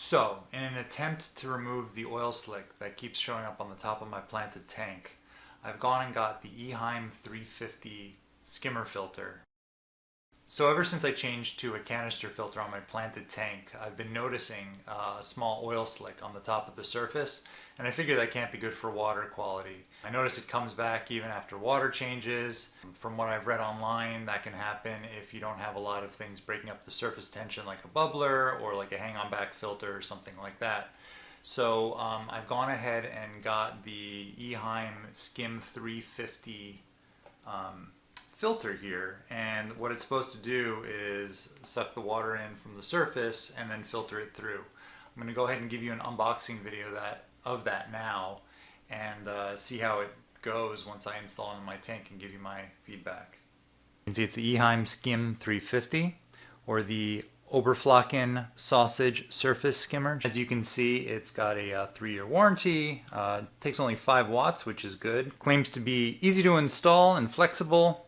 So, in an attempt to remove the oil slick that keeps showing up on the top of my planted tank, I've gone and got the Eheim 350 skimmer filter. So ever since I changed to a canister filter on my planted tank, I've been noticing a small oil slick on the top of the surface, and I figure that can't be good for water quality. I notice it comes back even after water changes. From what I've read online, that can happen if you don't have a lot of things breaking up the surface tension like a bubbler or like a hang-on back filter or something like that. So I've gone ahead and got the Eheim Skim 350 filter here, and what it's supposed to do is suck the water in from the surface and then filter it through. I'm going to go ahead and give you an unboxing video of that now and see how it goes once I install it in my tank and give you my feedback. You can see it's the Eheim Skim 350 or the Oberflächen sausage surface skimmer. As you can see, it's got a 3-year warranty, takes only 5 watts, which is good. Claims to be easy to install and flexible,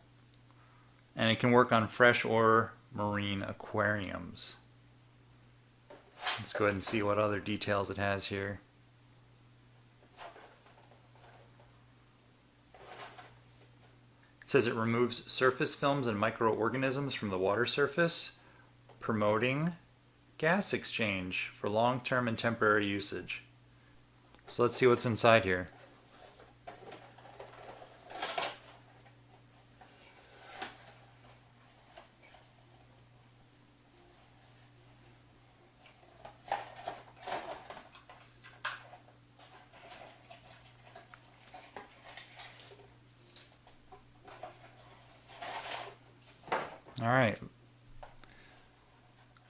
and it can work on fresh or marine aquariums. Let's go ahead and see what other details it has here. It says it removes surface films and microorganisms from the water surface, promoting gas exchange for long-term and temporary usage. So let's see what's inside here. All right.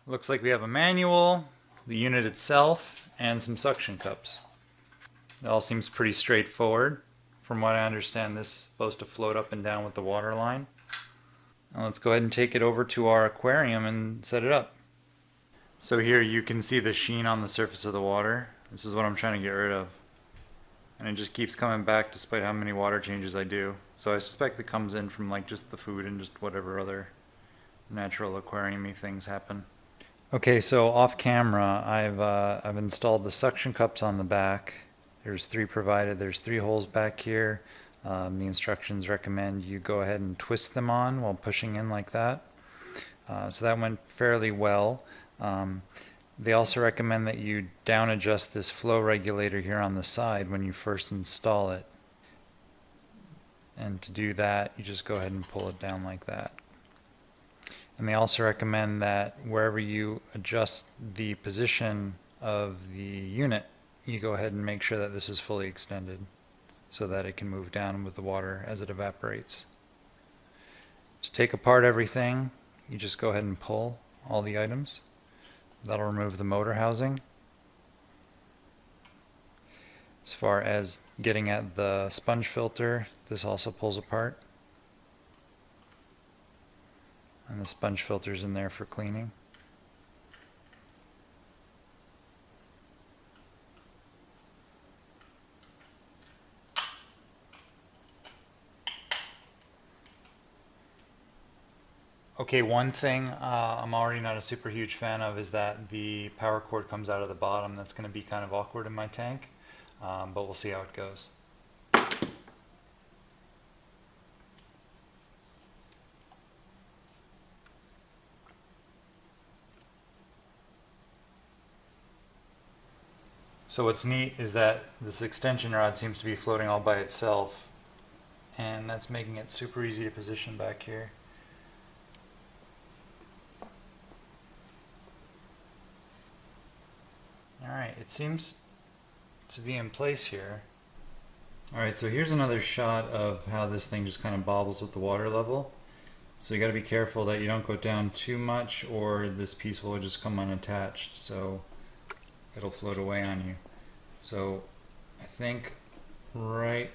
Looks like we have a manual, the unit itself, and some suction cups. It all seems pretty straightforward. From what I understand, this is supposed to float up and down with the water line. Now let's go ahead and take it over to our aquarium and set it up. So here you can see the sheen on the surface of the water. This is what I'm trying to get rid of. And it just keeps coming back despite how many water changes I do. So I suspect it comes in from like just the food and just whatever other natural aquarium-y things happen. Okay, so off camera, I've installed the suction cups on the back. There's 3 provided. There's 3 holes back here. The instructions recommend you go ahead and twist them on while pushing in like that. So that went fairly well. They also recommend that you down adjust this flow regulator here on the side when you first install it. And to do that, you just go ahead and pull it down like that. And they also recommend that wherever you adjust the position of the unit, you go ahead and make sure that this is fully extended so that it can move down with the water as it evaporates. To take apart everything, you just go ahead and pull all the items. That'll remove the motor housing. As far as getting at the sponge filter, this also pulls apart. And the sponge filter's in there for cleaning. Okay, one thing I'm already not a super huge fan of is that the power cord comes out of the bottom. That's going to be kind of awkward in my tank, but we'll see how it goes. So what's neat is that this extension rod seems to be floating all by itself, and that's making it super easy to position back here. Alright, it seems to be in place here. Alright, so here's another shot of how this thing just kind of bobbles with the water level. So you got to be careful that you don't go down too much or this piece will just come unattached, so it'll float away on you. So I think right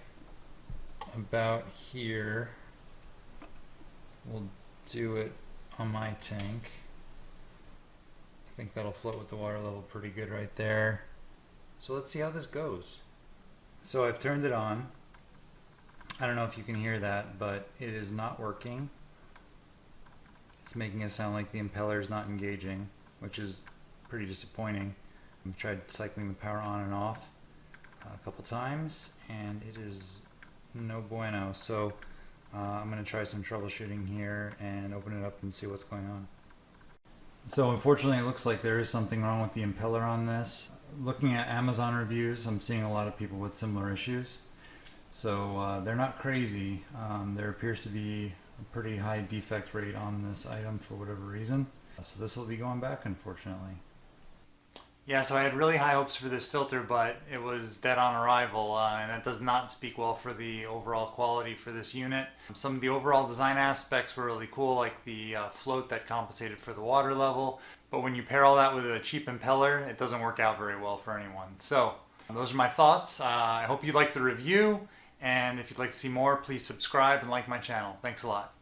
about here we'll do it on my tank. I think that'll float with the water level pretty good right there. So let's see how this goes. So I've turned it on. I don't know if you can hear that, but it is not working. It's making it sound like the impeller is not engaging, which is pretty disappointing. I've tried cycling the power on and off a couple times, and it is no bueno. So I'm going to try some troubleshooting here and open it up and see what's going on. So unfortunately it looks like there is something wrong with the impeller on this. Looking at Amazon reviews, I'm seeing a lot of people with similar issues. So they're not crazy. There appears to be a pretty high defect rate on this item for whatever reason. So this will be going back, unfortunately. Yeah, so I had really high hopes for this filter, but it was dead on arrival, and that does not speak well for the overall quality for this unit. Some of the overall design aspects were really cool, like the float that compensated for the water level, but when you pair all that with a cheap impeller, it doesn't work out very well for anyone. So those are my thoughts. I hope you liked the review, and if you'd like to see more, please subscribe and like my channel. Thanks a lot.